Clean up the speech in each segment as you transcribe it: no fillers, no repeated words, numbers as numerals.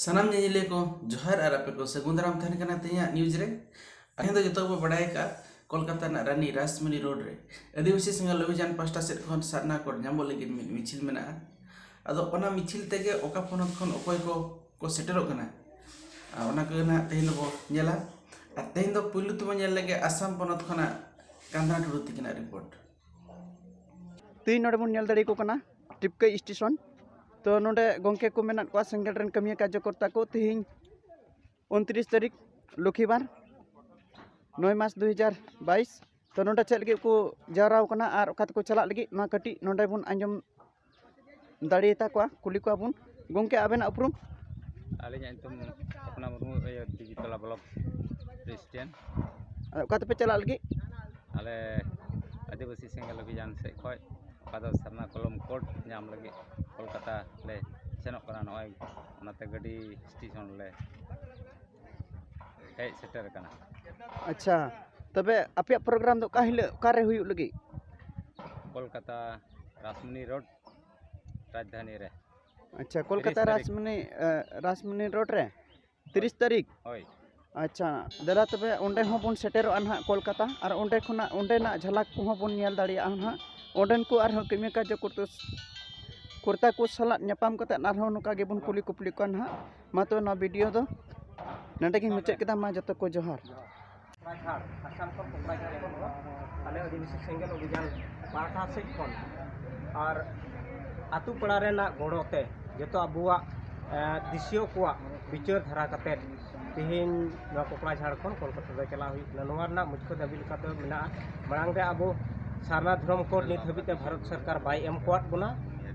सनाम नेले को जोहार और आपे को सगुंदराम थान कना तेया न्यूज रे अहें जो तो बड़ाई का कोलकाता ना रानी रासमणी रोड रे आदिवासी संघ अभियान पास्टा सेट खन सारना को नामो लगी मिছিল मेना अदो ओना मिছিল तेगे ओका पोनत खन ओकोय को सेटरो कना ओना को ना तेन बो नेला आ तेन दो पुलु तुम नेल लगे आसाम पोनत खना कांदा टुरु तिकना रिपोर्ट तीन नोडे बन नेल दड़ी को कना टिपके स्टेशन तो नोडे गोंके को मेना को सेंगल रन कमिया कार्यकर्ता को तिहिं 29 तारीख लखीबार 9 मार्च 2022 तो नोडे चल लगी को जाराव कना और ओका को चला लगी ना कटी नोडे बन आंजम दाड़ीता को कुली को बन गोंके आबेना उपरुम आलिज तुम अपना मुर्मू डिजिटल ब्लॉक प्रेसिडेंट ओका पे चला लगी आले आदिवासी सेंगल अभियान से खय पादो सरना कलम कोड नाम लगे कोलकाता ले सेनक कना नय ओनाते गाड़ी स्टेशन ले हे सेटर कना। अच्छा तबे आपे प्रोग्राम दो काहिले कारे हुयु लगी कोलकाता रासमणी रोड राजधानी रे। अच्छा कोलकाता रासमणी रोड रे 30 तारीख होय। अच्छा दादा तबे ओंडे हो बन सेटेरो अनहा कोलकाता और ओंडे खुना ओंडे ना झलक को बन नेल दाड़िया अनहा ओंडन को आर कमी का जो कुर्ता को सला नपाम कते नारहो नुका गे बन कुली कुपली कन हा मा तो ना वीडियो दो नडे गे मुचाद केदा मा जतो को जोहार आसाम को आले आदिवासी सेंगल अभियान पाठा से खन और आतु पड़ा रेना गड़ोते जतो अबुआ दिसियो को विचार धारा कते तिहिन ना कोकला झारखंड कोलकाता दे चला हुई ननवार ना मुझको दाबी लकाते मेना मांग रे अबो सारना धर्म कोड नित हबिते भारत सरकार बाय एम कोड बना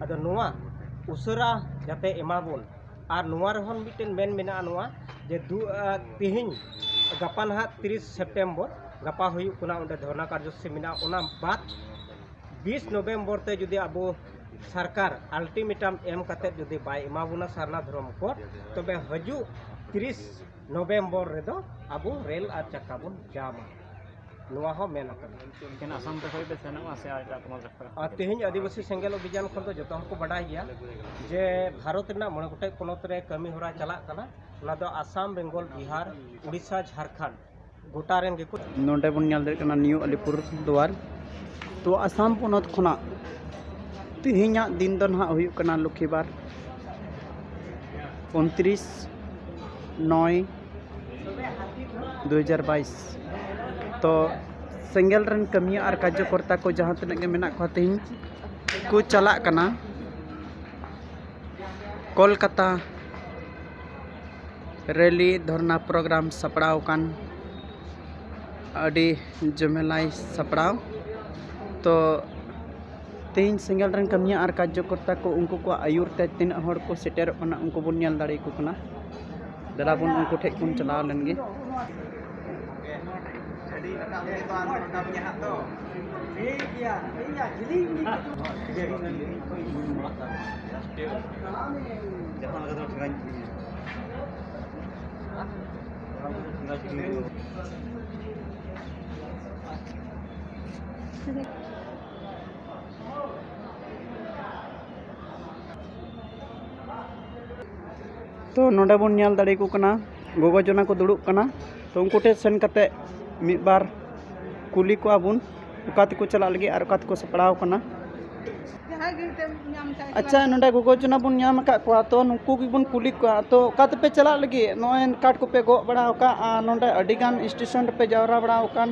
अदो नुआ उसरा जाते एमाबोन और नुआ रहन मिटेन मेन मेना नुआ जे तिहिन गपा ना 30 सेप्टेम्बर गपा हुई कुना उंडे धरना कार्यसूची मेना ओना बाद 20 नवंबर ते जुदी अबो सरकार अल्टीमेटम एम कते जुदी बाय एमाबोना सारना धर्म कोड तबे हजू 30 नवंबर रेदो अबो रेल आ चक्काबोन जामा नुआ हो मेन अकन आसाम पे होय बेसना से आटा कमल तेहिं आदिवासी सेंगल अभियान खन तो जो को बाडा गया जे भारत ना मणे गोटे पोनत रे कमी होरा चला कना ना दो आसाम बेंगल बिहार उड़ीसा झारखंड गोटा रेन के नोडे बन नेल दे कना न्यू अलीपुर द्वार तो आसाम पोनत खना तिहिंया दिन दन हा हुयु कना लखीबार 29 9 2022 तो सेंगल रन कमिया और कार्यकर्ता को जहाँ तक के मेना को तिहिं को चला कना कोलकाता रैली धरना प्रोग्राम सपड़ाव कान अडी जमेलाई सपड़ाव तो तीन सिंगल रन कमिया और कार्यकर्ता को उनको को आयुर ते तीन हड़ को सेटर ओना उनको बन नेल दाड़ी को कना दादा बन उनको ठेक बन चला लेनगे तो नोडे बन नेल दाड़ी को कना गोगो जना को दुड़ुब कना तो उनको ठे सेन कते मिद बार कुली को आबुन उकात को चला लगे और उकात को सपड़ाव कना। अच्छा नोडे गोगो जना बन नाम का को तो नुकु की बन कुली को तो उकात पे चला लगे नोय काट को पे गो बड़ा का नोडे अडिगान स्टेशन पे जावरा बड़ा कान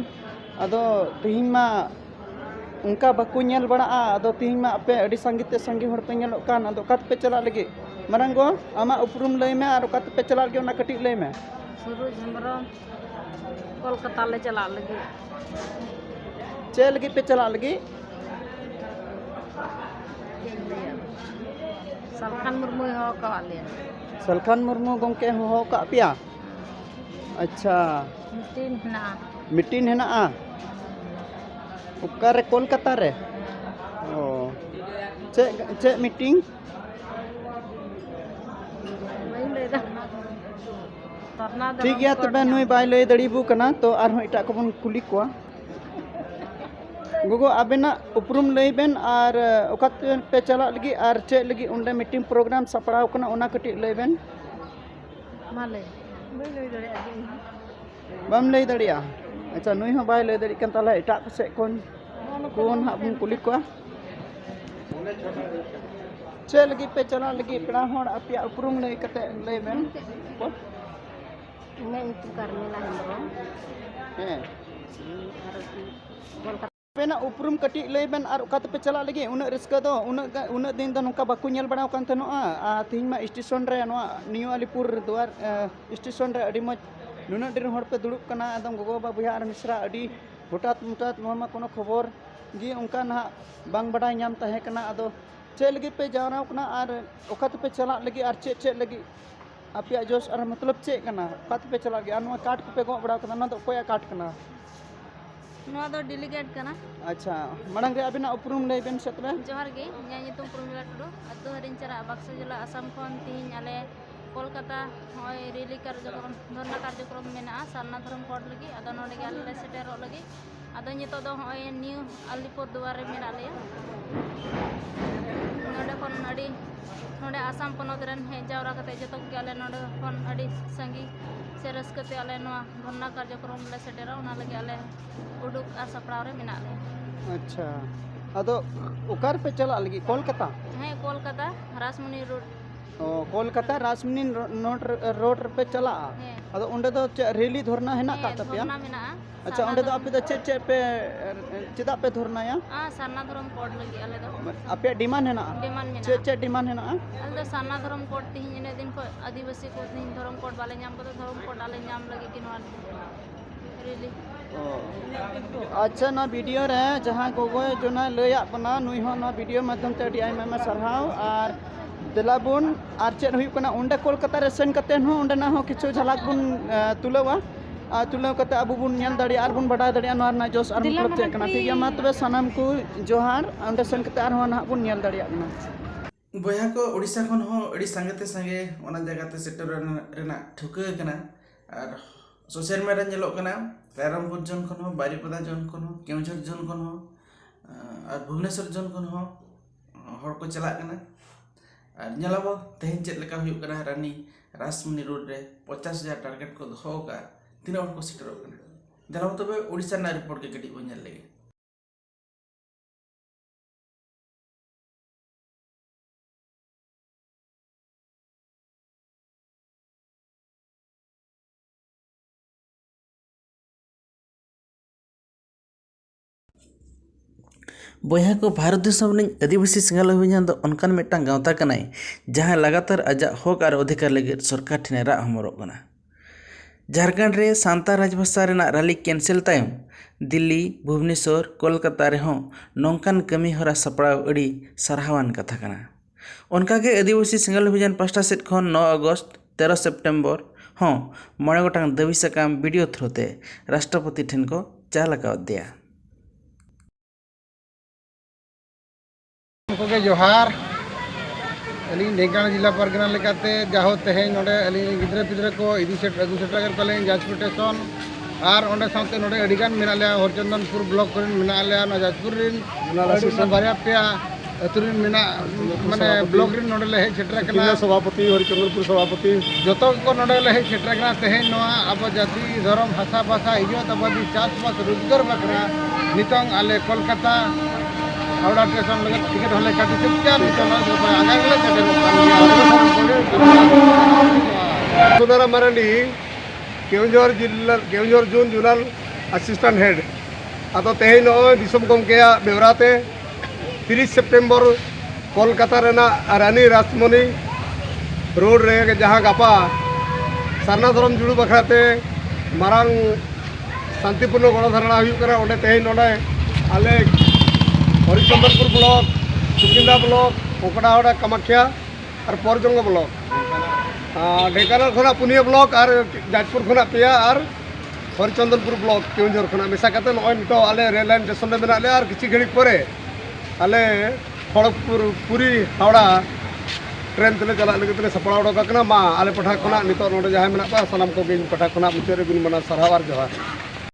अदो तिहिं मा उनका बाकु नेल बड़ा अदो तिहिं मा पे अडी संगीत संगी हड़ पे नेल कान अदो उकात पे चला लगे मरंगो आमा उपरुम लय में और उकात पे चला लगे ना कटी लय में सुरुज हमरम कोलकाता ले चला लगे चल लगी पे चला लगी सलखान मुर्मू हो का ले सलखान मुर्मू गोंके हो का पिया। अच्छा मीटिंग है ना उकारे कोलकाता रे ओ चे मीटिंग ठीक गया तबे नुई बाय लय दड़ीबू कना तो आर इटा को बन कुली को गोगो आबेना उपरुम लय बेन और ओकात पे चला लगी और चे लगी उंडे मीटिंग प्रोग्राम सपड़ाव कना ओना कटी लय बेन माले बाई लई दड़े आगे बम लई दड़िया अच्छा नुई हो बाय लई दड़ी kan ताला एटा से कोन हाँ बन कुली को चे लगी पे चला लगी पेड़ा होड़ अपया उपरुम लई कते लई बेन ᱤᱧᱟᱹᱜ ᱧᱩᱛᱩᱢ ᱠᱟᱨᱢᱮᱞᱟ ᱦᱮᱢᱵᱨᱚᱢ हैं ᱟᱨ ᱠᱳᱞᱠᱟᱛᱟ पेना उपरुम कटी लई बेन और ओका पे चला लगी उन रिस्क दो उन दिन दो नौका बाकू नेल बड़ा कान तनोआ तीन मा स्टेशन रे नोआ न्यू अलीपुर द्वार स्टेशन रे अडी मज नुना दिन होड़ पे दुड़ुब कना एकदम गोगो बा बुया और मिश्रा अडी हुटात मुटात नोआ मा कोनो खबर गी उनका ना बांग बड़ाई नाम तहे कना अदो चे लगी पे जावना कना और ओका पे चला लगी और चे लगी आपया जोश और मतलब चे कना ओका पे चला लगी और नोआ काट पे गो बड़ा कना ना तो कोया काट कना ᱱᱚᱣᱟ ᱫᱚ ᱰᱮᱞᱤᱜᱮᱴ ᱠᱟᱱᱟ अच्छा मड़ंग रे अबिना उपरुम लई बेन सतबे ᱡᱚᱦᱟᱨ ᱜᱮ ᱤᱧᱟᱹᱜ ᱧᱩᱛᱩᱢ ᱯᱨᱚᱢᱤᱞᱟ ᱴᱩᱰᱩ ᱟᱹᱛᱩ ᱦᱟᱹᱨᱤᱧ ᱪᱟᱞᱟᱜ ᱵᱟक्ᱥᱟ ᱡᱮᱞᱟ ᱟᱥᱟᱢ ᱠᱷᱚᱱ ᱛᱤᱦᱤᱧ ᱟᱞᱮ ᱠᱳᱞᱠᱟᱛᱟ ᱦᱚᱸᱜᱼᱚᱭ ᱨᱮᱞᱤ ᱠᱟᱨᱡᱚᱠᱨᱚᱢ ᱫᱷᱚᱨᱱᱟ ᱠᱟᱨᱡᱚᱠᱨᱚᱢ ᱢᱮᱱᱟᱜᱼᱟ ᱥᱟᱨᱱᱟ ᱫᱷᱚᱨᱚᱢ ᱠᱳᱰ ᱞᱟᱹᱜᱤᱫ ᱟᱫᱚ ᱱᱚᱰᱮ ᱜᱮ ᱟᱞᱮ ᱞᱮ ᱥᱮᱴᱮᱨᱚᱜ ᱞᱟᱹᱜᱤᱫ ᱟᱫᱚ ᱱᱤᱛᱚᱜ ᱫᱚ ᱦᱚᱸᱜᱼᱚᱭ ᱱᱤᱭᱩ ᱟᱞᱤᱯᱩᱨ ᱫᱩᱣᱟᱨ ᱨᱮ ᱢᱮᱱᱟᱜ ᱞᱮᱭᱟ ᱱᱚᱰᱮ ᱠᱷᱚᱱ ᱟᱹᱰᱤ ᱱᱚᱰᱮ ᱟᱥᱟᱢ ᱯᱚᱱᱚᱛ ᱨᱮᱱ ᱦᱮᱡ ᱡᱟᱣᱨᱟ ᱠᱟᱛᱮ ᱡᱚᱛᱚ ᱜᱮ ᱟᱞᱮ ᱱᱚᱰᱮ ᱠᱷᱚᱱ ᱟᱹᱰᱤ ᱥᱟᱸᱜᱤ से रस्कते आले नोआ धरना कार्यक्रम ले सेटेरा उना लगे आले उडुक आ सपड़ाव रे मेना ले अच्छा अदो ओकार पे चला लगी कोलकाता है कोलकाता रासमुनि रोड ओ कोलकाता रासमुनि रोड पे चला है अदो उंडे दो रैली धरना है ना का तपिया धरना मेना अच्छा उंडे दो आपे दो चे पे चिदा पे धरना या सरना धर्म कोड लगी आले दो आपे डिमांड है ना डिमांड मेना चे डिमांड है ना आले दो सरना धर्म कोड तिहिन इने दिन को आदिवासी को तिहिन धर्म कोड वाले नाम को धर्म कोड आले नाम लगी किनवा रैली अच्छा ना वीडियो रे जहां गोगो जो ना लया बना नुई हो ना वीडियो माध्यम ते अडी आइमा सरहाव और दिलाबुन आर चेन हुई कना उंडे कोलकाता रे सेन कते हो उंडे ना हो किछु झलक बुन तुलवा तुलव कते अबु बुन नेल दाड़ी आर बुन बड़ा दाड़ी नोर ना जोस आर मतलब चे कना ठीक मा तबे सनम को जोहार उंडे सेन कते आर हो ना बुन नेल दाड़ी ना बया को ओडिशा खन हो अडी संगते संगे ओना जगह ते सेटर रेना ठुके कना और सोशल मीडिया नेलो कना रायरंगपुर जोन खन हो बारीपदा जोन खन हो केवझर जोन खन हो और भुवनेश्वर जोन खन हो हर को चला कना और नेलाबो तेहन चेत लेका हुयु कना रानी रासमुनि रोड रे 50,000 टारगेट को दोहो का तीन हर को सेटर कना देलाबो तबे ओडिशा ना रिपोर्ट के कटी बो नेल लेगे बया को भारत देश में आदिवासी सिंगल अभियान तो अनकान मिट्टान गावता कनाय जहां लगातार आजा हक और अधिकार लगे सरकार ठेने राग हमरो कना झारखंड रे सांता राजभाषा रेना रैली कैंसिल तायम दिल्ली भुवनेश्वर कोलकाता रे हों नौकान कमी हरा सपड़ाव अड़ी सरहावान कथा कना उनकागे आदिवासी सिंगल अभियान पास्टा सेट खन 9 अगस्त 13 सेप्टेम्बर हों 9 गोटांग दाबी साकाम वीडियो थ्रोते राष्ट्रपति ठेन को चाल दिया को जोहार अली ढेंकाना जिला परगना लेकाते जाहो तेहे नोडे अली गिद्रे पिद्रे को इदी सेट अगु सेटर कले जाजपुर स्टेशन और ओंडे साथे नोडे अडिगान मेना ले हरचंदनपुर ब्लॉक करेन मेना ले ना जाजपुर रिन बारिया पेया अतुरिन मेना माने ब्लॉक रिन नोडे ले हे सेटर कना सभापति हरचंदनपुर सभापति जतो को नोडे ले हे सेटर कना तेहे नोआ अब जाति धर्म भाषा भाषा इजो तबदी चासबास रोजगार बकरा नितंग आले कोलकाता हावड़ा स्टेशन लगे टिकट हले काटी चुपचाप निकलना आगे ले चले Sundara Marandi Keonjhar zone zonal assistant head अतो तेहे नो दिसम गमकेया बेवराते 30 सितंबर कोलकाता रेना रानी रासमुनि रोड रे जहां गापा सरना धर्म जुड़ू बखराते मारांग शांतिपूर्ण गणधारणा हुई करा ओंडे तेहे नोडे आले हरिचंदनपुर ब्लॉक सुकिंदा ब्लॉक कोकड़ाहाड़ा कामाख्या और परजंग ब्लॉक ढेंकानाल खुना पुनिया ब्लॉक और जाजपुर खुना पेया और हरिचंदनपुर ब्लॉक केवंझर खुना मेसा करते नॉय नितो आले रेल लाइन स्टेशन में मेना और किसी घड़ी परे आले खड़गपुर पुरी हावड़ा ट्रेन तेले चला लगे तेले सपड़ा उडोक मा आले पठा खुना नितो नोडे जहां मेना पा सलाम को गेन पठा खुना मुचारे बिन मना सरहावार जोहार